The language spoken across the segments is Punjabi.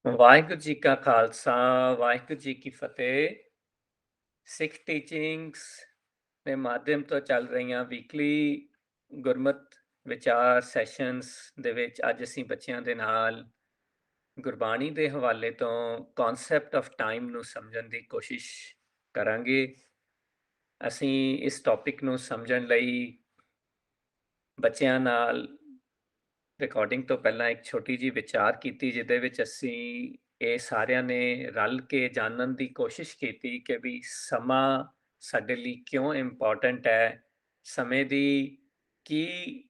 ਵਾਹਿਗੁਰੂ ਜੀ ਕਾ ਖਾਲਸਾ, ਵਾਹਿਗੁਰੂ ਜੀ ਕੀ ਫਤਿਹ। ਸਿੱਖ ਟੀਚਿੰਗਸ ਦੇ ਮਾਧਿਅਮ ਤੋਂ ਚੱਲ ਰਹੀਆਂ ਵੀਕਲੀ ਗੁਰਮਤ ਵਿਚਾਰ ਸੈਸ਼ਨਸ ਦੇ ਵਿੱਚ ਅੱਜ ਅਸੀਂ ਬੱਚਿਆਂ ਦੇ ਨਾਲ ਗੁਰਬਾਣੀ ਦੇ ਹਵਾਲੇ ਤੋਂ ਕਨਸੈਪਟ ਆਫ ਟਾਈਮ ਨੂੰ ਸਮਝਣ ਦੀ ਕੋਸ਼ਿਸ਼ ਕਰਾਂਗੇ। ਅਸੀਂ ਇਸ ਟੌਪਿਕ ਨੂੰ ਸਮਝਣ ਲਈ ਬੱਚਿਆਂ ਨਾਲ ਰਿਕਾਰਡਿੰਗ ਤੋਂ ਪਹਿਲਾਂ ਇੱਕ ਛੋਟੀ ਜਿਹੀ ਵਿਚਾਰ ਕੀਤੀ, ਜਿਹਦੇ ਵਿੱਚ ਅਸੀਂ ਇਹ ਸਾਰਿਆਂ ਨੇ ਰਲ ਕੇ ਜਾਣਨ ਦੀ ਕੋਸ਼ਿਸ਼ ਕੀਤੀ ਕਿ ਵੀ ਸਮਾਂ ਸਾਡੇ ਲਈ ਕਿਉਂ ਇੰਪੋਰਟੈਂਟ ਹੈ, ਸਮੇਂ ਦੀ ਕੀ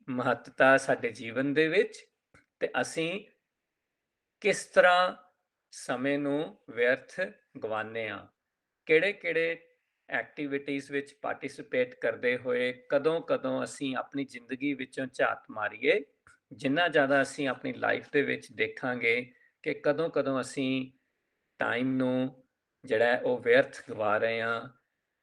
ਮਹੱਤਤਾ ਸਾਡੇ ਜੀਵਨ ਦੇ ਵਿੱਚ, ਤੇ ਅਸੀਂ ਕਿਸ ਤਰ੍ਹਾਂ ਸਮੇਂ ਨੂੰ ਵਿਅਰਥ ਗਵਾਉਂਦੇ ਹਾਂ। ਕਿਹੜੇ-ਕਿਹੜੇ ਐਕਟੀਵਿਟੀਜ਼ ਵਿੱਚ ਪਾਰਟਿਸਿਪੇਟ ਕਰਦੇ ਹੋਏ ਕਦੋਂ-ਕਦੋਂ ਅਸੀਂ ਆਪਣੀ ਜ਼ਿੰਦਗੀ ਵਿੱਚੋਂ ਝਾਤ ਮਾਰੀਏ। ਜਿੰਨਾ ਜ਼ਿਆਦਾ ਅਸੀਂ ਆਪਣੀ ਲਾਈਫ ਦੇ ਵਿੱਚ ਦੇਖਾਂਗੇ ਕਿ ਕਦੋਂ-ਕਦੋਂ ਅਸੀਂ ਟਾਈਮ ਨੂੰ ਜਿਹੜਾ ਉਹ ਵਿਅਰਥ ਗਵਾ ਰਹੇ ਹਾਂ।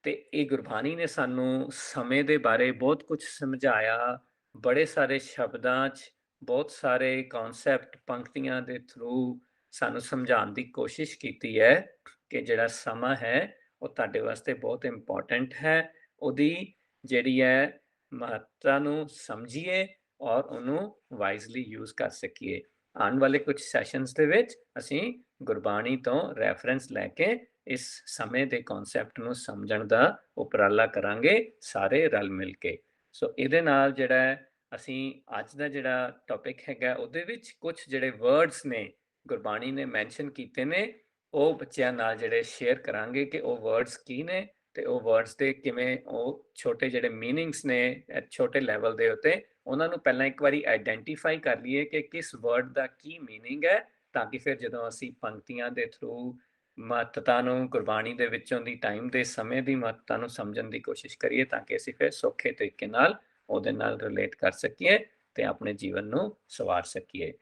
ਤੇ ਇਹ ਗੁਰਬਾਣੀ ਨੇ ਸਾਨੂੰ ਸਮੇਂ ਦੇ ਬਾਰੇ ਬਹੁਤ ਕੁਝ ਸਮਝਾਇਆ, ਬੜੇ ਸਾਰੇ ਸ਼ਬਦਾਂ 'ਚ ਬਹੁਤ ਸਾਰੇ ਕਨਸੈਪਟ ਪੰਕਤੀਆਂ ਦੇ ਥਰੂ ਸਾਨੂੰ ਸਮਝਾਉਣ ਦੀ ਕੋਸ਼ਿਸ਼ ਕੀਤੀ ਹੈ ਕਿ ਜਿਹੜਾ ਸਮਾਂ ਹੈ ਉਹ ਤੁਹਾਡੇ ਵਾਸਤੇ ਬਹੁਤ ਇੰਪੋਰਟੈਂਟ ਹੈ। ਉਹਦੀ ਜਿਹੜੀ ਹੈ ਮਹੱਤਤਾ ਨੂੰ ਸਮਝੀਏ ਔਰ ਉਹਨੂੰ ਵਾਈਜ਼ਲੀ ਯੂਜ਼ ਕਰ ਸਕੀਏ। ਆਉਣ ਵਾਲੇ ਕੁਝ ਸੈਸ਼ਨਸ ਦੇ ਵਿੱਚ ਅਸੀਂ ਗੁਰਬਾਣੀ ਤੋਂ ਰੈਫਰੈਂਸ ਲੈ ਕੇ ਇਸ ਸਮੇਂ ਦੇ ਕਨਸੈਪਟ ਨੂੰ ਸਮਝਣ ਦਾ ਉਪਰਾਲਾ ਕਰਾਂਗੇ, ਸਾਰੇ ਰਲ ਮਿਲ ਕੇ। ਸੋ ਇਹਦੇ ਨਾਲ ਜਿਹੜਾ ਅਸੀਂ ਅੱਜ ਦਾ ਜਿਹੜਾ ਟੌਪਿਕ ਹੈਗਾ ਉਹਦੇ ਵਿੱਚ ਕੁਝ ਜਿਹੜੇ ਵਰਡਸ ਨੇ ਗੁਰਬਾਣੀ ਨੇ ਮੈਂਸ਼ਨ ਕੀਤੇ ਨੇ, ਉਹ ਬੱਚਿਆਂ ਨਾਲ ਜਿਹੜੇ ਸ਼ੇਅਰ ਕਰਾਂਗੇ ਕਿ ਉਹ ਵਰਡਸ ਕੀ ਨੇ ਤੇ ਉਹ ਵਰਡਸ ਦੇ ਕਿਵੇਂ ਉਹ ਛੋਟੇ ਜਿਹੜੇ ਮੀਨਿੰਗਸ ਨੇ ਛੋਟੇ ਲੈਵਲ ਦੇ ਉੱਤੇ ਉਹਨਾਂ ਨੂੰ ਪਹਿਲਾਂ ਇੱਕ ਵਾਰੀ ਆਈਡੈਂਟੀਫਾਈ ਕਰ ਲਈਏ ਕਿ ਕਿਸ ਵਰਡ ਦਾ ਕੀ ਮੀਨਿੰਗ ਹੈ, ਤਾਂ ਕਿ ਫਿਰ ਜਦੋਂ ਅਸੀਂ ਪੰਕਤੀਆਂ ਦੇ ਥਰੂ ਮਹੱਤਤਾ ਨੂੰ ਗੁਰਬਾਣੀ ਦੇ ਵਿੱਚੋਂ ਦੀ ਟਾਈਮ ਦੇ ਸਮੇਂ ਦੀ ਮਹੱਤਤਾ ਨੂੰ ਸਮਝਣ ਦੀ ਕੋਸ਼ਿਸ਼ ਕਰੀਏ, ਤਾਂ ਕਿ ਅਸੀਂ ਫਿਰ ਸੌਖੇ ਤਰੀਕੇ ਨਾਲ ਉਹਦੇ ਨਾਲ ਰਿਲੇਟ ਕਰ ਸਕੀਏ ਤੇ ਆਪਣੇ ਜੀਵਨ ਨੂੰ ਸਵਾਰ ਸਕੀਏ।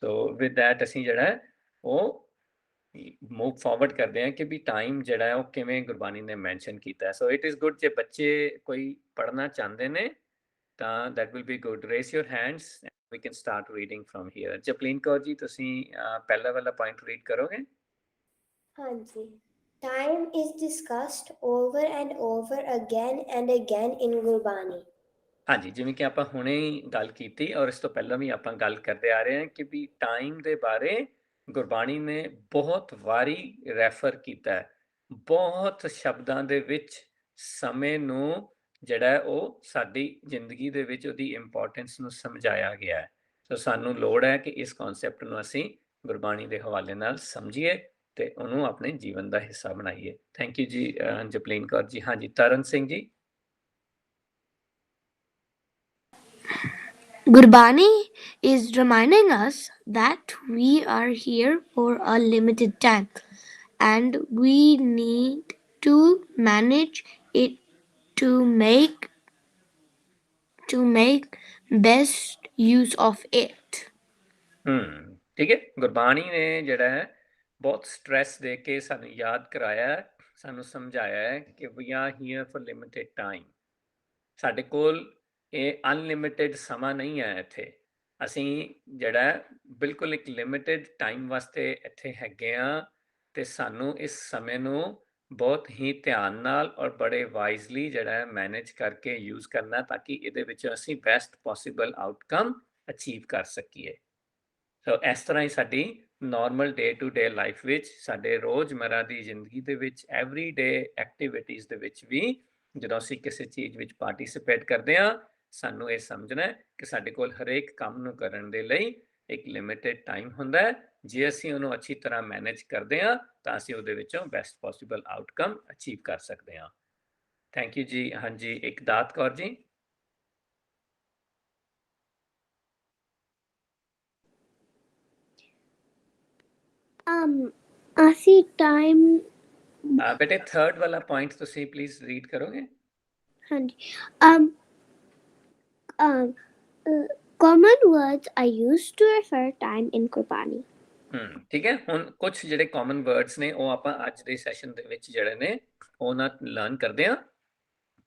ਸੋ ਵਿਦ ਦੈਟ ਅਸੀਂ ਜਿਹੜਾ ਉਹ ਮੂਵ ਫਾਰਵਰਡ ਕਰਦੇ ਹਾਂ ਕਿ ਵੀ ਟਾਈਮ ਜਿਹੜਾ ਹੈ ਉਹ ਕਿਵੇਂ ਗੁਰਬਾਣੀ ਨੇ ਮੈਂਸ਼ਨ ਕੀਤਾ ਹੈ। ਸੋ ਇਟ ਇਜ਼ ਗੁੱਡ ਜੇ ਬੱਚੇ ਕੋਈ ਪੜ੍ਹਨਾ ਚਾਹੁੰਦੇ ਨੇ ਤਾਂ that will be good. Raise your hands, we can start reading from here. Japleen Kaur ji, ਤੁਸੀਂ ਪਹਿਲਾ ਵਾਲਾ ਪੁਆਇੰਟ ਰੀਡ ਕਰੋਗੇ? ਹਾਂਜੀ। Time is discussed over and over again and again in Gurbani. ਹਾਂਜੀ, ਜਿਵੇਂ ਕਿ ਆਪਾਂ ਹੁਣੇ ਹੀ ਗੱਲ ਕੀਤੀ ਔਰ ਇਸ ਤੋਂ ਪਹਿਲਾਂ ਵੀ ਆਪਾਂ ਗੱਲ ਕਰਦੇ ਆ ਰਹੇ ਹਾਂ ਕਿ ਵੀ ਟਾਈਮ ਦੇ ਬਾਰੇ ਗੁਰਬਾਣੀ ਨੇ ਬਹੁਤ ਵਾਰੀ ਰੈਫਰ ਕੀਤਾ ਹੈ। ਬਹੁਤ ਸ਼ਬਦਾਂ ਦੇ ਵਿੱਚ ਸਮੇਂ ਨੂੰ ਜਿਹੜਾ ਉਹ ਸਾਡੀ ਜ਼ਿੰਦਗੀ ਦੇ ਵਿੱਚ ਉਹਦੀ ਇੰਪੋਰਟੈਂਸ ਨੂੰ ਸਮਝਾਇਆ ਗਿਆ ਹੈ। ਸੋ ਸਾਨੂੰ ਲੋੜ ਹੈ ਕਿ ਇਸ ਕਨਸੈਪਟ ਨੂੰ ਅਸੀਂ ਗੁਰਬਾਣੀ ਦੇ ਹਵਾਲੇ ਨਾਲ ਸਮਝੀਏ ਤੇ ਉਹਨੂੰ ਆਪਣੇ ਜੀਵਨ ਦਾ ਹਿੱਸਾ ਬਣਾਈਏ। ਥੈਂਕ ਯੂ ਜੀ ਜਪਲੀਨ ਕੌਰ ਜੀ। ਹਾਂਜੀ, Tarn Singh ji. Gurbani is reminding us that we are here for a limited time and we need to manage it to make best use of it. ਠੀਕ ਹੈ। ਗੁਰਬਾਣੀ ਨੇ ਜਿਹੜਾ ਹੈ ਬਹੁਤ ਸਟ੍ਰੈਸ ਦੇ ਕੇ ਸਾਨੂੰ ਯਾਦ ਕਰਾਇਆ ਹੈ, ਸਾਨੂੰ ਸਮਝਾਇਆ ਹੈ ਕਿ we are here for limited time. ਸਾਡੇ ਕੋਲ ਇਹ ਅਨਲਿਮਿਟਿਡ ਸਮਾਂ ਨਹੀਂ ਹੈ ਇੱਥੇ। ਅਸੀਂ ਜਿਹੜਾ ਬਿਲਕੁਲ ਇੱਕ ਲਿਮਿਟਿਡ ਟਾਈਮ ਵਾਸਤੇ ਇੱਥੇ ਹੈਗੇ ਆ ਤੇ ਸਾਨੂੰ ਇਸ ਸਮੇਂ ਨੂੰ ਬਹੁਤ ਹੀ ਧਿਆਨ ਨਾਲ ਔਰ ਬੜੇ ਵਾਈਜ਼ਲੀ ਜਿਹੜਾ ਹੈ ਮੈਨੇਜ ਕਰਕੇ ਯੂਜ਼ ਕਰਨਾ, ਤਾਂ ਕਿ ਇਹਦੇ ਵਿੱਚ ਅਸੀਂ ਬੈਸਟ ਪੋਸੀਬਲ ਆਊਟਕਮ ਅਚੀਵ ਕਰ ਸਕੀਏ। ਸੋ ਇਸ ਤਰ੍ਹਾਂ ਹੀ ਸਾਡੀ normal day to day life ਵਿੱਚ, ਸਾਡੇ ਰੋਜ਼ਮਰਾ ਦੀ ਜ਼ਿੰਦਗੀ ਦੇ ਵਿੱਚ, ਐਵਰੀ ਡੇ ਐਕਟੀਵਿਟੀਜ਼ ਦੇ ਵਿੱਚ ਵੀ ਜਦੋਂ ਅਸੀਂ ਕਿਸੇ ਚੀਜ਼ ਵਿੱਚ ਪਾਰਟਿਸਿਪੇਟ ਕਰਦੇ ਹਾਂ, ਸਾਨੂੰ ਇਹ ਸਮਝਣਾ ਹੈ ਕਿ ਸਾਡੇ ਕੋਲ ਹਰੇਕ ਕੰਮ ਨੂੰ ਕਰਨ ਦੇ ਲਈ ਇੱਕ ਲਿਮਿਟਿਡ ਟਾਈਮ ਹੁੰਦਾ ਹੈ। ਜੇ ਅਸੀਂ ਉਹਨੂੰ ਅੱਛੀ ਤਰ੍ਹਾਂ ਮੈਨੇਜ ਕਰਦੇ ਹਾਂ ਤਾਂ ਅਸੀਂ ਉਹਦੇ ਵਿੱਚੋਂ ਬੈਸਟ ਪੋਸੀਬਲ ਆਊਟਕਮ ਅਚੀਵ ਕਰ ਸਕਦੇ ਹਾਂ। ਥੈਂਕ ਯੂ ਜੀ। ਹਾਂਜੀ, ਇੱਕ ਦਾਤ ਕੌਰ ਜੀ। ਅਸੀਂ ਟਾਈਮ ਬੇਟੇ ਥਰਡ ਵਾਲਾ ਪੁਆਇੰਟ ਤੁਸੀਂ ਪਲੀਜ਼ ਰੀਡ ਕਰੋਗੇ? ਹਾਂਜੀ। common words are used to refer time in Gurbani. ਠੀਕ ਹੈ। ਹੁਣ ਕੁਝ ਜਿਹੜੇ ਕਾਮਨ ਵਰਡਸ ਨੇ ਉਹ ਆਪਾਂ ਅੱਜ ਦੇ ਸੈਸ਼ਨ ਦੇ ਵਿੱਚ ਜਿਹੜੇ ਨੇ ਉਹ ਨਾਲ ਲਰਨ ਕਰਦੇ ਹਾਂ।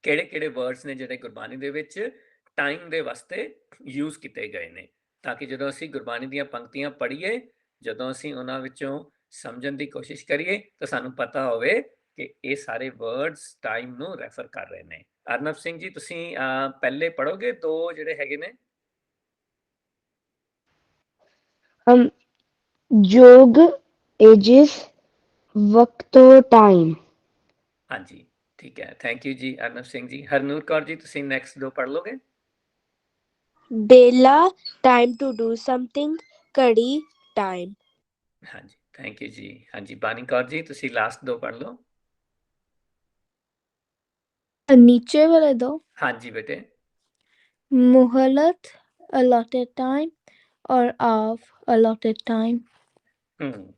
ਕਿਹੜੇ-ਕਿਹੜੇ ਵਰਡਸ ਨੇ ਜਿਹੜੇ ਗੁਰਬਾਣੀ ਦੇ ਵਿੱਚ ਟਾਈਮ ਦੇ ਵਾਸਤੇ ਯੂਜ਼ ਕੀਤੇ ਗਏ ਨੇ, ਤਾਂ ਕਿ ਜਦੋਂ ਅਸੀਂ ਗੁਰਬਾਣੀ ਦੀਆਂ ਪੰਕਤੀਆਂ ਪੜ੍ਹੀਏ ਜਦੋਂ ਅਸੀਂ ਉਹਨਾਂ ਵਿੱਚੋਂ ਸਮਝਣ ਦੀ ਕੋਸ਼ਿਸ਼ ਕਰੀਏ ਤਾਂ ਸਾਨੂੰ ਪਤਾ ਹੋਵੇ ਕਿ ਇਹ ਸਾਰੇ ਵਰਡਸ ਟਾਈਮ ਨੂੰ ਰੈਫਰ ਕਰ ਰਹੇ ਨੇ। ਅਰਨਬ ਸਿੰਘ ਜੀ ਤੁਸੀਂ ਪਹਿਲੇ ਪੜੋਗੇ ਦੋ ਜਿਹੜੇ ਹੈਗੇ ਨੇ? ਜੋਗ ages ਵਕਤ time ਹਾਂਜੀ ਠੀਕ ਹੈ, ਥੈਂਕ ਯੂ ਜੀ ਅਰਨਬ ਸਿੰਘ ਜੀ। ਹਰਨੂਰ ਕੌਰ ਜੀ ਤੁਸੀਂ ਨੈਕਸਟ ਦੋ ਪੜ ਲੋਗੇ? ਬੇਲਾ time to do something ਘੜੀ time ਹਾਂਜੀ ਥੈਂਕ ਯੂ ਜੀ। ਹਾਂਜੀ ਬਾਨੀ ਕੌਰ ਜੀ ਤੁਸੀਂ ਲਾਸਟ ਦੋ ਪੜ ਲਓ। ਨੀਚੇ ਵਾਲੇ ਦੋ ਹਾਂਜੀ ਬੇਟੇ। ਮੁਹਲਤ allotted time ਔਰ ਆਫ allotted time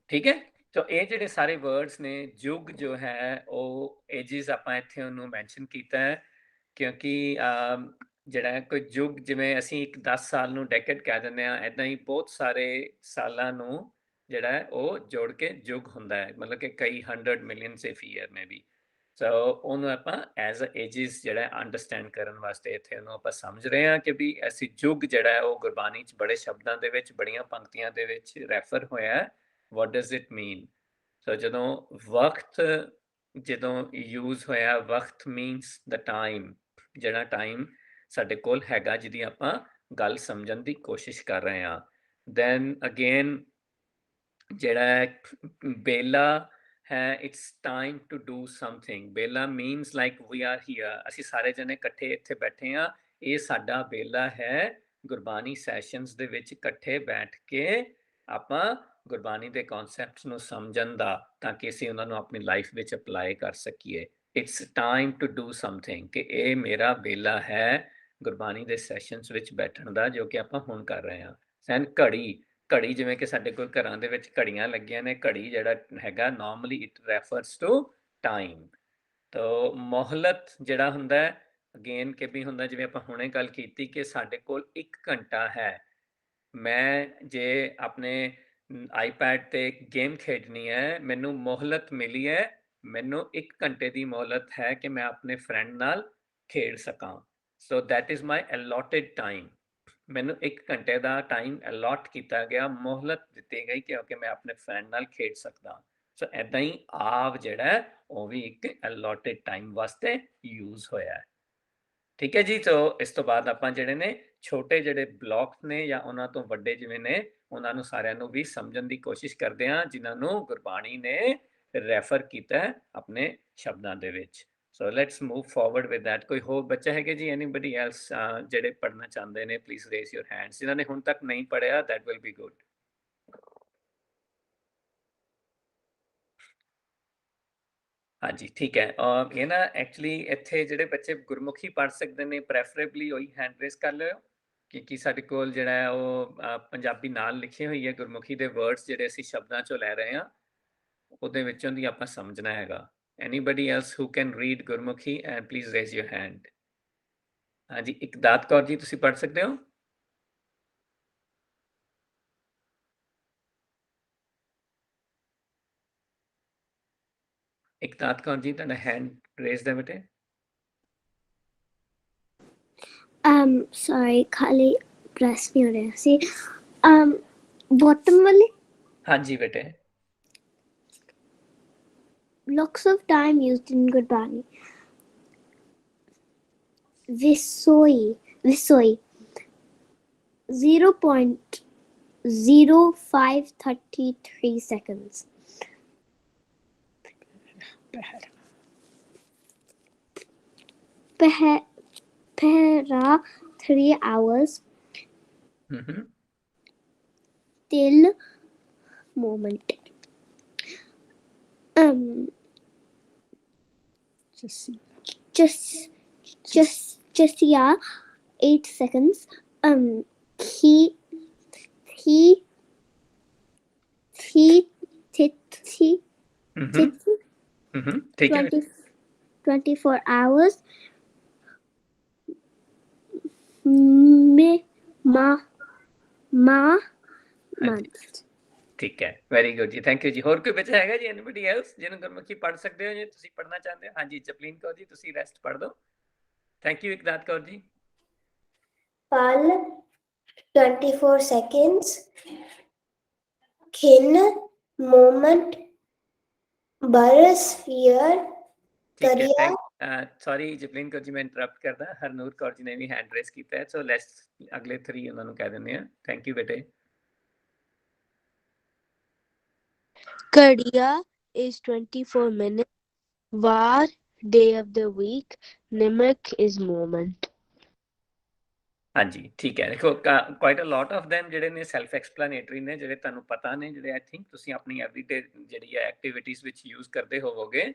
ਠੀਕ ਹੈ। तो ਇਹ ਜਿਹੜੇ ਸਾਰੇ ਵਰਡਸ ਨੇ, ਯੁੱਗ ਜੋ ਹੈ ਉਹ ਏਜਿਸ ਆਪਾਂ ਇੱਥੇ ਉਹਨੂੰ ਮੈਂਸ਼ਨ ਕੀਤਾ ਹੈ ਕਿਉਂਕਿ ਜਿਹੜਾ ਹੈ ਕੋਈ ਯੁੱਗ, ਜਿਵੇਂ ਅਸੀਂ ਇੱਕ 10 ਸਾਲ ਨੂੰ ਡੈਕੇਡ ਕਹਿ ਦਿੰਦੇ ਹਾਂ, ਇੱਦਾਂ ਹੀ ਬਹੁਤ ਸਾਰੇ ਸਾਲਾਂ ਨੂੰ ਜਿਹੜਾ ਹੈ ਉਹ ਜੋੜ ਕੇ ਯੁੱਗ ਹੁੰਦਾ ਹੈ, ਮਤਲਬ ਕਿ ਕਈ 100 ਮਿਲੀਅਨ ਇਫ ਈਅਰ ਮੇ ਵੀ। ਸੋ ਉਹਨੂੰ ਆਪਾਂ ਐਜ਼ ਅ ਏਜਿਸ ਜਿਹੜਾ ਅੰਡਰਸਟੈਂਡ ਕਰਨ ਵਾਸਤੇ ਇੱਥੇ ਉਹਨੂੰ ਆਪਾਂ ਸਮਝ ਰਹੇ ਹਾਂ ਕਿ ਵੀ ਅਸੀਂ ਯੁੱਗ ਜਿਹੜਾ ਹੈ ਉਹ ਗੁਰਬਾਣੀ 'ਚ ਬੜੇ ਸ਼ਬਦਾਂ ਦੇ ਵਿੱਚ, ਬੜੀਆਂ ਪੰਕਤੀਆਂ ਦੇ ਵਿੱਚ ਰੈਫਰ ਹੋਇਆ ਹੈ। What does it mean? So ਜਦੋਂ ਵਕਤ ਜਦੋਂ ਯੂਜ਼ ਹੋਇਆ, ਵਕਤ ਮੀਨਸ the time, ਜਿਹੜਾ ਟਾਈਮ ਸਾਡੇ ਕੋਲ ਹੈਗਾ ਜਿਹਦੀ ਆਪਾਂ ਗੱਲ ਸਮਝਣ ਦੀ ਕੋਸ਼ਿਸ਼ ਕਰ ਰਹੇ ਹਾਂ। then again ਜਿਹੜਾ ਬੇਲਾ ਹੈ, it's time to do something. Bela means like we are here, ਅਸੀਂ ਸਾਰੇ ਜਣੇ ਇਕੱਠੇ ਇੱਥੇ ਬੈਠੇ ਹਾਂ, ਇਹ ਸਾਡਾ ਬੇਲਾ ਹੈ ਗੁਰਬਾਣੀ ਸੈਸ਼ਨਸ ਦੇ ਵਿੱਚ ਇਕੱਠੇ ਬੈਠ ਕੇ ਆਪਾਂ ਗੁਰਬਾਣੀ ਦੇ ਕਨਸੈਪਟਸ ਨੂੰ ਸਮਝਣ ਦਾ, ਤਾਂ ਕਿ ਅਸੀਂ ਉਹਨਾਂ ਨੂੰ ਆਪਣੀ ਲਾਈਫ ਵਿੱਚ ਅਪਲਾਈ ਕਰ ਸਕੀਏ। It's time to do something, ਕਿ ਇਹ ਮੇਰਾ ਵੇਲਾ ਹੈ ਗੁਰਬਾਣੀ ਦੇ ਸੈਸ਼ਨਸ ਵਿੱਚ ਬੈਠਣ ਦਾ, ਜੋ ਕਿ ਆਪਾਂ ਹੁਣ ਕਰ ਰਹੇ ਹਾਂ। ਸੈਨ ਘੜੀ, ਘੜੀ ਜਿਵੇਂ ਕਿ ਸਾਡੇ ਕੋਲ ਘਰਾਂ ਦੇ ਵਿੱਚ ਘੜੀਆਂ ਲੱਗੀਆਂ ਨੇ, ਘੜੀ ਜਿਹੜਾ ਹੈਗਾ normally it refers to time. ਤੋ ਮੋਹਲਤ ਜਿਹੜਾ ਹੁੰਦਾ ਹੈ, ਅਗੇਨ ਕਿ ਵੀ ਹੁੰਦਾ, ਜਿਵੇਂ ਆਪਾਂ ਹੁਣੇ ਗੱਲ ਕੀਤੀ ਕਿ ਸਾਡੇ ਕੋਲ 1 ਘੰਟਾ ਹੈ। ਮੈਂ ਜੇ ਆਪਣੇ ਆਈਪੈਡ ਤੇ ਗੇਮ ਖੇਡਣੀ ਹੈ, ਮੈਨੂੰ ਮੋਹਲਤ ਮਿਲੀ ਹੈ, ਮੈਨੂੰ 1 ਘੰਟੇ ਦੀ ਮੋਹਲਤ ਹੈ ਕਿ ਮੈਂ ਆਪਣੇ ਫਰੈਂਡ ਨਾਲ ਖੇਡ ਸਕਾਂ। ਸੋ that is my allotted time. ਮੈਨੂੰ 1 ਘੰਟੇ ਦਾ ਟਾਈਮ ਅਲੋਟ ਕੀਤਾ ਗਿਆ, ਮੋਹਲਤ ਦਿੱਤੀ ਗਈ ਕਿ ਮੈਂ ਆਪਣੇ ਫਰੈਂਡ ਨਾਲ ਖੇਡ ਸਕਦਾ। ਸੋ ਇੱਦਾਂ ਹੀ ਆਵ ਜਿਹੜਾ ਉਹ ਵੀ ਇੱਕ ਅਲੋਟਡ ਟਾਈਮ ਵਾਸਤੇ ਯੂਜ਼ ਹੋਇਆ ਹੈ। ਠੀਕ ਹੈ ਜੀ। ਸੋ ਇਸ ਤੋਂ ਬਾਅਦ ਆਪਾਂ ਜਿਹੜੇ ਨੇ ਛੋਟੇ ਜਿਹੜੇ ਬਲੌਕਸ ਨੇ ਜਾਂ ਉਹਨਾਂ ਤੋਂ ਵੱਡੇ ਜਿਵੇਂ ਨੇ, ਉਹਨਾਂ ਨੂੰ ਸਾਰਿਆਂ ਨੂੰ ਵੀ ਸਮਝਣ ਦੀ ਕੋਸ਼ਿਸ਼ ਕਰਦੇ ਹਾਂ, ਜਿਨ੍ਹਾਂ ਨੂੰ ਗੁਰਬਾਣੀ ਨੇ ਰੈਫਰ ਕੀਤਾ ਹੈ ਆਪਣੇ ਸ਼ਬਦਾਂ ਦੇ ਵਿੱਚ। So let's move forward with that. ਕੋਈ ਹੋਰ ਬੱਚਾ ਹੈਗਾ ਜੀ, ਐਨੀਬਡੀ ਐਲਸ ਜਿਹੜੇ ਪੜ੍ਹਨਾ ਚਾਹੁੰਦੇ ਨੇ, ਪਲੀਜ਼ ਰੇਜ਼ ਯੂਰ ਹੈਂਡਸ। ਜਿਨ੍ਹਾਂ ਨੇ ਹੁਣ ਤੱਕ ਨਹੀਂ ਪੜ੍ਹਿਆ, ਦੈਟ ਵਿਲ ਬੀ ਗੁੱਡ। ਹਾਂਜੀ ਠੀਕ ਹੈ। ਇਹ ਨਾ ਐਕਚੁਅਲੀ ਇੱਥੇ ਜਿਹੜੇ ਬੱਚੇ ਗੁਰਮੁਖੀ ਪੜ੍ਹ ਸਕਦੇ ਨੇ, ਪ੍ਰੈਫਰੇਬਲੀ ਉਹੀ ਹੈਂਡ ਰੇਜ਼ ਕਰ ਲਿਓ, ਕਿਉਂਕਿ ਸਾਡੇ ਕੋਲ ਜਿਹੜਾ ਹੈ ਉਹ ਪੰਜਾਬੀ ਨਾਲ ਲਿਖੀ ਹੋਈ ਹੈ, ਗੁਰਮੁਖੀ ਦੇ ਵਰਡਸ ਜਿਹੜੇ ਅਸੀਂ ਸ਼ਬਦਾਂ ਚੋਂ ਲੈ ਰਹੇ ਹਾਂ, ਉਹਦੇ ਵਿੱਚੋਂ ਦੀ ਆਪਾਂ ਸਮਝਣਾ ਹੈਗਾ। Anybody else who can read Gurmukhi and please raise your hand. ਹਾਂਜੀ ਇਕਦਾਤ ਕੌਰ ਜੀ ਤੁਸੀਂ ਪੜ੍ਹ ਸਕਦੇ ਹੋ? ਇਕਦਾਤ ਕੌਰ ਜੀ ਤੁਹਾਡਾ ਹੈਂਡ ਰੇਜ਼ਡ ਹੈ ਬੇਟੇ? Sorry, ਖਾਲੀ ਪ੍ਰੈਸ ਨਹੀਂ ਹੋ ਰਿਹਾ ਸੀ। Bottom ਵਾਲੇ? ਹਾਂਜੀ ਬੇਟੇ। Blocks of time used in Gurbani. Visoi 0.0533 seconds. Pehra 3 hours. Till moment. Just 8 seconds. He ठीक है। 24 hours. Month. ਠੀਕ ਹੈ, ਵੈਰੀ ਗੁੱਡ ਜੀ, ਥੈਂਕ ਯੂ ਜੀ। ਹੋਰ ਕੋਈ ਬੱਚਾ ਹੈਗਾ ਜੀ, ਐਨੀਬਡੀ ਐਲਸ ਜਿਹਨੂੰ ਗੁਰਮੁਖੀ ਪੜ੍ਹ ਸਕਦੇ ਹੋ, ਜੇ ਤੁਸੀਂ ਪੜ੍ਹਨਾ ਚਾਹੁੰਦੇ ਹੋ? ਹਾਂਜੀ ਜਪਲੀਨ ਕੌਰ ਜੀ ਤੁਸੀਂ ਰੈਸਟ ਪੜ੍ਹ ਦਿਓ। Thank you ਇਕਦਾਤ Kaur ji. Pal 24 seconds. खिन moment बरस fear ठीक है, करिया सॉरी ਜਪਲਿਨ ਕੌਰ ਜੀ ਮੈਂ ਇੰਟਰਰਪਟ ਕਰਦਾ, ਹਰਨੂਰ ਕੌਰ ਜੀ ਨੇ ਵੀ ਹੈਂਡ ਰੇਸ ਕੀਤਾ ਹੈ, ਸੋ ਲੈਟਸ ਅਗਲੇ 3 ਉਹਨਾਂ ਨੂੰ ਕਹਿ ਦਿੰਦੇ ਆ। ਥੈਂਕ ਯੂ ਬੇਟੇ। Kadiya is 24 minutes. Var, day of the week. Nimak is moment. ਹਾਂਜੀ ਠੀਕ ਹੈ, ਦੇਖੋ quite a lot of them ਜਿਹੜੇ ਨੇ ਸੈਲਫ ਐਕਸਪਲੇਨੇਟਰੀ ਨੇ, ਜਿਹੜੇ ਤੁਹਾਨੂੰ ਪਤਾ ਨੇ, ਜਿਹੜੇ ਆਈ ਥਿੰਕ ਤੁਸੀਂ ਆਪਣੀ ਐਵਰੀਡੇ ਜਿਹੜੀ ਹੈ ਐਕਟੀਵਿਟੀਜ਼ ਵਿੱਚ ਯੂਜ਼ ਕਰਦੇ ਹੋਵੋਗੇ।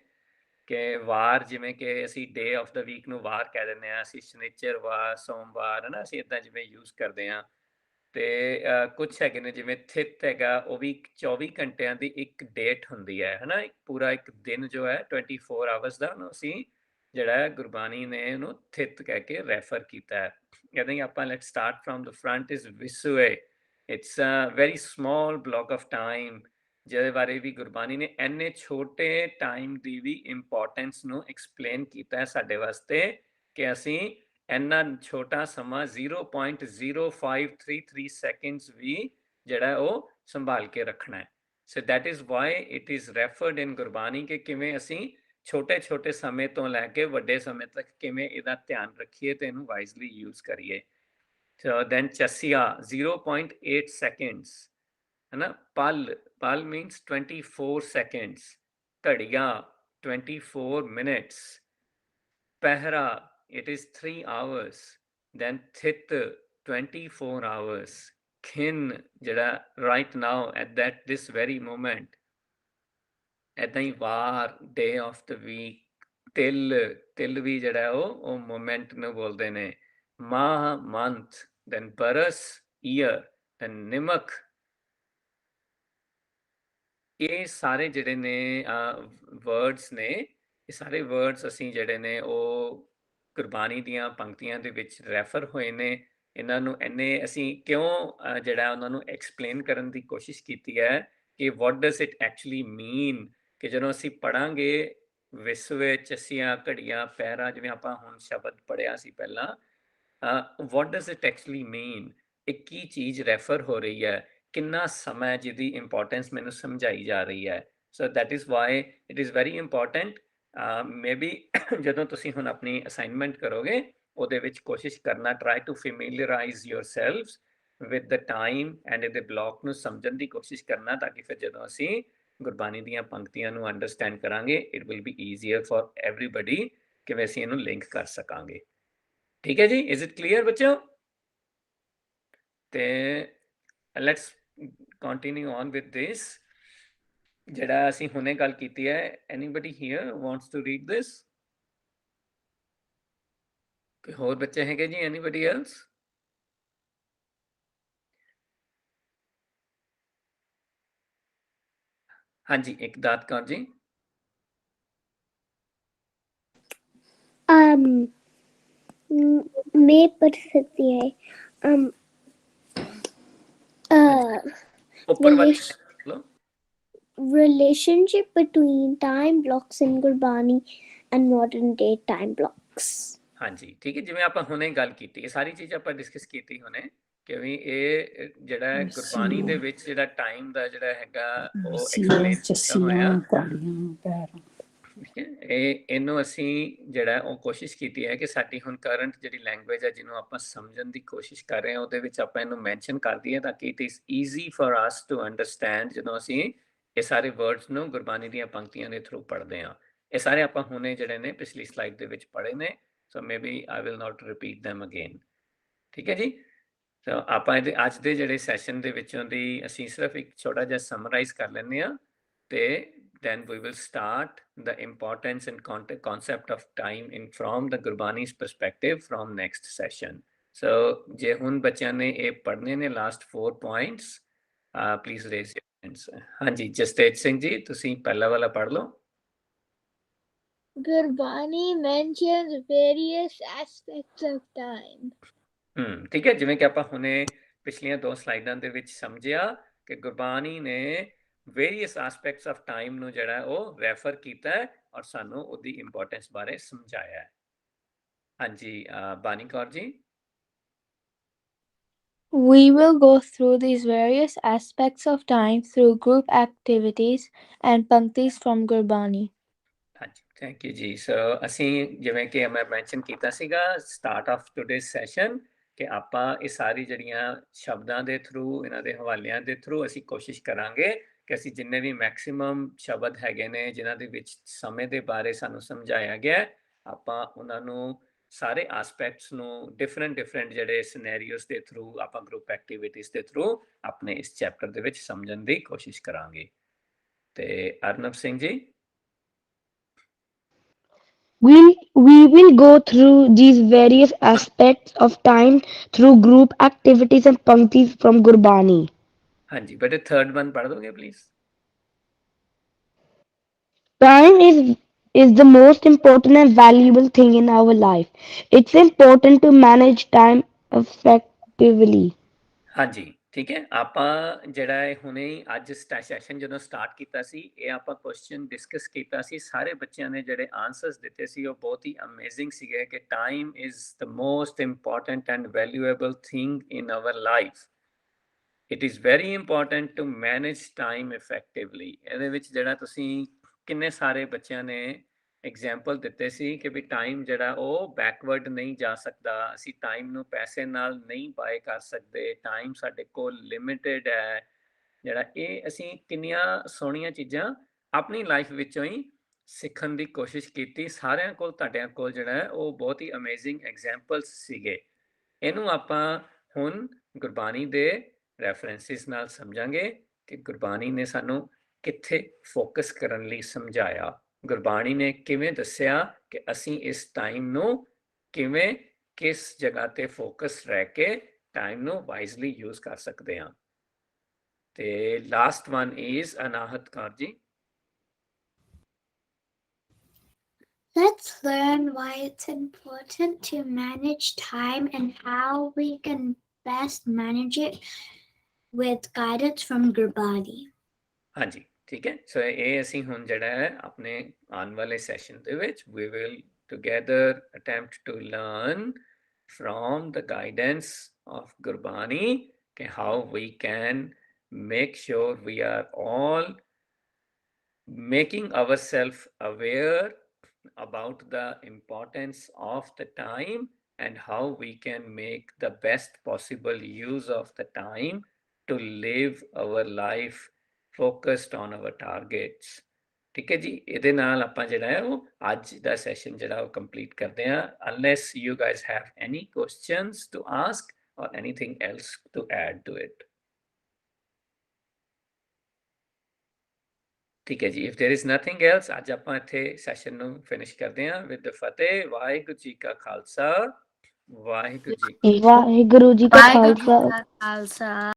ਕਿ ਵਾਰ ਜਿਵੇਂ ਕਿ ਅਸੀਂ ਡੇ ਆਫ ਦਾ ਵੀਕ ਨੂੰ ਵਾਰ ਕਹਿ ਦਿੰਦੇ ਹਾਂ, ਅਸੀਂ ਸ਼ਨੀਚਰਵਾਰ, ਸੋਮਵਾਰ, ਹੈ ਨਾ, ਅਸੀਂ ਇੱਦਾਂ ਜਿਵੇਂ ਯੂਜ਼ ਕਰਦੇ ਹਾਂ। ਤੇ ਕੁਛ ਹੈਗੇ ਨੇ ਜਿਵੇਂ ਥਿਤ ਹੈਗਾ, ਉਹ ਵੀ 24 ਘੰਟਿਆਂ ਦੀ ਇੱਕ ਡੇਟ ਹੁੰਦੀ ਹੈ, ਹੈ ਨਾ, ਇੱਕ ਪੂਰਾ ਇੱਕ ਦਿਨ ਜੋ ਹੈ 24 ਆਵਰਸ ਦਾ, ਉਹਨੂੰ ਅਸੀਂ ਜਿਹੜਾ ਹੈ ਗੁਰਬਾਣੀ ਨੇ ਉਹਨੂੰ ਥਿਤ ਕਹਿ ਕੇ ਰੈਫਰ ਕੀਤਾ ਹੈ। ਕਹਿੰਦੇ ਆਪਾਂ let start from the front is ਵਿਸੂਏ। It's a very small block of time, ਜਿਹਦੇ ਬਾਰੇ ਵੀ ਗੁਰਬਾਣੀ ਨੇ ਇੰਨੇ ਛੋਟੇ ਟਾਈਮ ਦੀ ਵੀ ਇੰਪੋਰਟੈਂਸ ਨੂੰ ਐਕਸਪਲੇਨ ਕੀਤਾ ਹੈ ਸਾਡੇ ਵਾਸਤੇ, ਕਿ ਅਸੀਂ ਇੰਨਾ ਛੋਟਾ ਸਮਾਂ 0.0533 ਸੈਕਿੰਡਸ ਵੀ ਜਿਹੜਾ ਉਹ ਸੰਭਾਲ ਕੇ ਰੱਖਣਾ ਹੈ। So that is why it is referred in Gurbani, ਕਿ ਕਿਵੇਂ ਅਸੀਂ ਛੋਟੇ ਛੋਟੇ ਸਮੇਂ ਤੋਂ ਲੈ ਕੇ ਵੱਡੇ ਸਮੇਂ ਤੱਕ ਕਿਵੇਂ ਇਹਦਾ ਧਿਆਨ ਰੱਖੀਏ ਤੇ ਇਹਨੂੰ ਵਾਈਜ਼ਲੀ ਯੂਜ਼ ਕਰੀਏ। ਸੋ ਦੈਨ ਚਸੀਆ 0.8 ਸੈਕਿੰਡਸ, है ना। पल मीन्स 24 seconds। घड़िया 24 minutes। पहरा it is 3 hours। then thit 24 hours। खिन जड़ा right now at this very moment। ऐदा he war day of the week। तिल भी जड़ा वो moment ਨੂੰ बोलते ने। माह month। then बरस year। then निमक। ਇਹ ਸਾਰੇ ਜਿਹੜੇ ਨੇ ਵਰਡਸ ਨੇ, ਇਹ ਸਾਰੇ ਵਰਡਸ ਅਸੀਂ ਜਿਹੜੇ ਨੇ ਉਹ ਗੁਰਬਾਣੀ ਦੀਆਂ ਪੰਕਤੀਆਂ ਦੇ ਵਿੱਚ ਰੈਫਰ ਹੋਏ ਨੇ। ਇਹਨਾਂ ਨੂੰ ਇੰਨੇ ਅਸੀਂ ਕਿਉਂ ਜਿਹੜਾ ਉਹਨਾਂ ਨੂੰ ਐਕਸਪਲੇਨ ਕਰਨ ਦੀ ਕੋਸ਼ਿਸ਼ ਕੀਤੀ ਹੈ ਕਿ ਵਾਟ ਡਸ ਇਟ ਐਕਚੁਅਲੀ ਮੀਨ, ਕਿ ਜਦੋਂ ਅਸੀਂ ਪੜਾਂਗੇ ਵਿਸਵੇ ਚਸੀਆਂ ਘੜੀਆਂ ਪਹਿਰਾ, ਜਿਵੇਂ ਆਪਾਂ ਹੁਣ ਸ਼ਬਦ ਪੜਿਆ ਸੀ ਪਹਿਲਾਂ, ਵਾਟ ਡਸ ਇਟ ਐਕਚੁਅਲੀ ਮੀਨ, ਇਹ ਕੀ ਚੀਜ਼ ਰੈਫਰ ਹੋ ਰਹੀ ਹੈ, ਕਿੰਨਾ ਸਮਾਂ ਜਿਹਦੀ ਇੰਪੋਰਟੈਂਸ ਮੈਨੂੰ ਸਮਝਾਈ ਜਾ ਰਹੀ ਹੈ। So that is why it is very important. Maybe ਜਦੋਂ ਤੁਸੀਂ ਹੁਣ ਆਪਣੀ ਅਸਾਈਨਮੈਂਟ ਕਰੋਗੇ ਉਹਦੇ ਵਿੱਚ ਕੋਸ਼ਿਸ਼ ਕਰਨਾ, try to familiarise yourselves with the time and ਇਹਦੇ ਬਲੌਕ ਨੂੰ ਸਮਝਣ ਦੀ ਕੋਸ਼ਿਸ਼ ਕਰਨਾ, ਤਾਂ ਕਿ ਫਿਰ ਜਦੋਂ ਅਸੀਂ ਗੁਰਬਾਣੀ ਦੀਆਂ ਪੰਕਤੀਆਂ ਨੂੰ ਅੰਡਰਸਟੈਂਡ ਕਰਾਂਗੇ it will be easier for everybody, ਕਿ ਅਸੀਂ ਇਹਨੂੰ ਲਿੰਕ ਕਰ ਸਕਾਂਗੇ। ਠੀਕ ਹੈ ਜੀ, ਇਜ਼ ਇਟ ਕਲੀਅਰ ਬੱਚਿਓ? ਤੇ let's continue on with this। ਜਿਹੜਾ ਅਸੀਂ ਹੁਣੇ ਗੱਲ ਕੀਤੀ ਹੈ, anybody here wants to read this? ਕੋਈ ਹੋਰ ਬੱਚੇ ਹੈਗੇ ਜੀ? anybody else? ਹਾਂਜੀ, ਇੱਕ ਦਾਤ ਕੌਰ ਜੀ। मैं पढ़ सकती है। ਉੱਪਰ ਵੱਲ relationship between time blocks in Gurbani and modern day time blocks। ਹਾਂਜੀ ਠੀਕ ਹੈ, ਜਿਵੇਂ ਆਪਾਂ ਹੁਣੇ ਗੱਲ ਕੀਤੀ, ਇਹ ਸਾਰੀ ਚੀਜ਼ ਆਪਾਂ ਡਿਸਕਸ ਕੀਤੀ ਹੁਣੇ, ਕਿ ਵੀ ਇਹ ਜਿਹੜਾ ਗੁਰਬਾਣੀ ਦੇ ਵਿੱਚ ਜਿਹੜਾ ਟਾਈਮ ਦਾ ਜਿਹੜਾ ਹੈਗਾ ਉਹ ਐਕਸਪਲੇਨ ਕੀਤਾ ਹੋਇਆ। ਇਹਨੂੰ ਅਸੀਂ ਜਿਹੜਾ ਉਹ ਕੋਸ਼ਿਸ਼ ਕੀਤੀ ਹੈ ਕਿ ਸਾਡੀ ਹੁਣ ਕਰੰਟ ਜਿਹੜੀ ਲੈਂਗੁਏਜ ਹੈ ਜਿਹਨੂੰ ਆਪਾਂ ਸਮਝਣ ਦੀ ਕੋਸ਼ਿਸ਼ ਕਰ ਰਹੇ ਹਾਂ, ਉਹਦੇ ਵਿੱਚ ਆਪਾਂ ਇਹਨੂੰ ਮੈਂਸ਼ਨ ਕਰ ਦਈਏ ਤਾਂ ਕਿ it is easy for us to understand ਜਦੋਂ ਅਸੀਂ ਇਹ ਸਾਰੇ ਵਰਡਸ ਨੂੰ ਗੁਰਬਾਣੀ ਦੀਆਂ ਪੰਕਤੀਆਂ ਦੇ ਥਰੂ ਪੜ੍ਹਦੇ ਹਾਂ। ਇਹ ਸਾਰੇ ਆਪਾਂ ਹੁਣੇ ਜਿਹੜੇ ਨੇ ਪਿਛਲੀ ਸਲਾਈਡ ਦੇ ਵਿੱਚ ਪੜ੍ਹੇ ਨੇ, ਸੋ maybe I will not repeat them again. ਠੀਕ ਹੈ ਜੀ, ਸੋ ਆਪਾਂ ਇਹਦੇ ਅੱਜ ਦੇ ਜਿਹੜੇ ਸੈਸ਼ਨ ਦੇ ਵਿੱਚੋਂ ਦੀ ਅਸੀਂ ਸਿਰਫ ਇੱਕ ਛੋਟਾ ਜਿਹਾ ਸਮਰਾਈਜ਼ ਕਰ ਲੈਂਦੇ ਹਾਂ, ਤੇ then we will start the importance and concept of time in from the Gurbani's perspective from next session। So ਜੇ ਹੁਣ ਬੱਚਿਆਂ ਨੇ ਇਹ ਪੜ੍ਹਨੇ ਨੇ last 4 points, please raise your hands। ਹਾਂਜੀ ਜਸਤੇਜ ਸਿੰਘ ਜੀ, ਤੁਸੀਂ ਪਹਿਲਾ ਵਾਲਾ ਪੜ੍ਹ ਲਓ। Gurbani mentions various aspects of time। ਠੀਕ ਹੈ, ਜਿਵੇਂ ਕਿ ਆਪਾਂ ਹੁਣੇ ਪਿਛਲੀਆਂ 2 ਸਲਾਈਡਾਂ ਦੇ ਵਿੱਚ ਸਮਝਿਆ ਕਿ ਗੁਰਬਾਣੀ ਨੇ ਵੇਰੀਅਸ ਐਸਪੈਕਟਸ ਆਫ ਟਾਈਮ ਨੂੰ ਜਿਹੜਾ ਉਹ ਰੈਫਰ ਕੀਤਾ ਹੈ ਔਰ ਸਾਨੂੰ ਉਹਦੀ ਇੰਪੋਰਟੈਂਸ ਬਾਰੇ ਸਮਝਾਇਆ ਹੈ। ਹਾਂਜੀ ਬਾਨੀ Kaur ji. We will go through these various aspects of time through group activities and panktis from Gurbani. ਹਾਂਜੀ ਥੈਂਕ ਯੂ ਜੀ। ਸੋ ਅਸੀਂ ਜਿਵੇਂ ਕਿ ਮੈਂ ਮੈਂਸ਼ਨ ਕੀਤਾ ਸੀਗਾ ਸਟਾਰਟ ਆਫ ਟੂਡੇਜ਼ ਸੈਸ਼ਨ ਕਿ ਆਪਾਂ ਇਹ ਸਾਰੀ ਜਿਹੜੀਆਂ ਸ਼ਬਦਾਂ ਦੇ ਥਰੂ ਇਹਨਾਂ ਦੇ ਹਵਾਲਿਆਂ ਦੇ ਥਰੂ ਅਸੀਂ ਕੋਸ਼ਿਸ਼ ਕਰਾਂਗੇ ਕਿ ਅਸੀਂ ਜਿੰਨੇ ਵੀ ਮੈਕਸਿਮਮ ਸ਼ਬਦ ਹੈਗੇ ਨੇ ਜਿਨ੍ਹਾਂ ਦੇ ਵਿੱਚ ਸਮੇਂ ਦੇ ਬਾਰੇ ਸਾਨੂੰ ਸਮਝਾਇਆ ਗਿਆ ਆਪਾਂ ਉਹਨਾਂ ਨੂੰ ਸਾਰੇ ਆਸਪੈਕਟਸ ਨੂੰ ਡਿਫਰੈਂਟ ਜਿਹੜੇ ਸਿਨੈਰੀਓਸ ਦੇ ਥਰੂ ਆਪਾਂ ਗਰੁੱਪ ਐਕਟੀਵਿਟੀਜ਼ ਦੇ ਥਰੂ ਆਪਣੇ ਇਸ ਚੈਪਟਰ ਦੇ ਵਿੱਚ ਸਮਝਣ ਦੀ ਕੋਸ਼ਿਸ਼ ਕਰਾਂਗੇ। ਤੇ Arnab Singh ji We will go through these various aspects of time through group activities and panktis from Gurbani. ਹਾਂਜੀ ਬੇਟੇ ਥਰਡ ਵਨ ਪੜ੍ਹ ਦੋਗੇ please. Time is the most important and valuable thing in our life. It's important to manage time effectively. ਹਾਂਜੀ ਠੀਕ ਹੈ ਆਪਾਂ ਜਿਹੜਾ ਹੈ ਹੁਣੇ ਅੱਜ ਸੈਸ਼ਨ ਜਦੋਂ ਸਟਾਰਟ ਕੀਤਾ ਸੀ ਇਹ ਆਪਾਂ ਕੁਐਸਚਨ ਡਿਸਕਸ ਕੀਤਾ ਸੀ ਸਾਰੇ ਬੱਚਿਆਂ ਨੇ ਜਿਹੜੇ ਆਨਸਰਸ ਦਿੱਤੇ ਸੀ ਉਹ ਬਹੁਤ ਹੀ ਅਮੇਜ਼ਿੰਗ ਸੀਗੇ ਕਿ time is the most important and valuable thing in our life. It is very important to manage time effectively. ਇਹਦੇ ਵਿੱਚ ਜਿਹੜਾ ਤੁਸੀਂ ਕਿੰਨੇ ਸਾਰੇ ਬੱਚਿਆਂ ਨੇ ਐਗਜ਼ਾਮਪਲ ਦਿੱਤੇ ਸੀ ਕਿ ਵੀ ਟਾਈਮ ਜਿਹੜਾ ਉਹ ਬੈਕਵਰਡ ਨਹੀਂ ਜਾ ਸਕਦਾ ਅਸੀਂ ਟਾਈਮ ਨੂੰ ਪੈਸੇ ਨਾਲ ਨਹੀਂ ਬਾਏ ਕਰ ਸਕਦੇ ਟਾਈਮ ਸਾਡੇ ਕੋਲ ਲਿਮਿਟਿਡ ਹੈ ਜਿਹੜਾ ਇਹ ਅਸੀਂ ਕਿੰਨੀਆਂ ਸੋਹਣੀਆਂ ਚੀਜ਼ਾਂ ਆਪਣੀ ਲਾਈਫ ਵਿੱਚੋਂ ਹੀ ਸਿੱਖਣ ਦੀ ਕੋਸ਼ਿਸ਼ ਕੀਤੀ। ਸਾਰਿਆਂ ਕੋਲ ਤੁਹਾਡਿਆਂ ਕੋਲ ਜਿਹੜਾ ਹੈ ਉਹ ਬਹੁਤ ਹੀ ਅਮੇਜ਼ਿੰਗ ਐਗਜ਼ਾਮਪਲਸ ਸੀਗੇ। ਇਹਨੂੰ ਆਪਾਂ ਹੁਣ ਗੁਰਬਾਣੀ ਦੇ ਰੈਫਰੈਂਸਿਸ ਨਾਲ ਸਮਝਾਂਗੇ ਕਿ ਗੁਰਬਾਣੀ ਨੇ ਸਾਨੂੰ ਕਿੱਥੇ ਫੋਕਸ ਕਰਨ ਲਈ ਸਮਝਾਇਆ ਗੁਰਬਾਣੀ ਨੇ ਕਿਵੇਂ ਦੱਸਿਆ ਕਿ ਅਸੀਂ ਇਸ ਟਾਈਮ ਨੂੰ ਕਿਵੇਂ ਕਿਸ ਜਗ੍ਹਾ ਤੇ ਫੋਕਸ ਰਹਿ ਕੇ ਟਾਈਮ ਨੂੰ ਵਾਈਜ਼ਲੀ ਯੂਜ਼ ਕਰ ਸਕਦੇ ਹਾਂ। ਤੇ last one is ਅਨਾਹਤ Kaur ji. Let's learn why it's important to manage time and how we can best manage it with guidance from Gurbani. ਹਾਂਜੀ ਠੀਕ ਹੈ ਸੋ ਇਹ ਅਸੀਂ ਹੁਣ ਜਿਹੜਾ ਹੈ ਆਪਣੇ ਆਉਣ ਵਾਲੇ ਸੈਸ਼ਨ ਦੇ ਵਿੱਚ we will together attempt to learn from the guidance of Gurbani okay, how we can make sure we are all making ourselves aware about the importance of the time and how we can make the best possible use of the time to live our life focused on our targets. ਠੀਕ ਹੈ ਜੀ ਇਹਦੇ ਨਾਲ ਆਪਾਂ ਜਿਹੜਾ ਹੈ ਉਹ ਅੱਜ ਦਾ ਸੈਸ਼ਨ ਜਿਹੜਾ ਉਹ ਕੰਪਲੀਟ ਕਰਦੇ ਹਾਂ unless you guys have any questions to ask or anything else to add to it. ਠੀਕ ਹੈ ਜੀ if there is nothing else ਅੱਜ ਆਪਾਂ ਇੱਥੇ ਸੈਸ਼ਨ ਨੂੰ ਫਿਨਿਸ਼ ਕਰਦੇ ਹਾਂ with the ਫਤਿਹ ਵਾਹਿਗੁਰੂ ਜੀ ਕਾ ਖਾਲਸਾ ਵਾਹਿਗੁਰੂ ਜੀ ਵਾਹਿਗੁਰੂ ਜੀ ਕਾ ਖਾਲਸਾ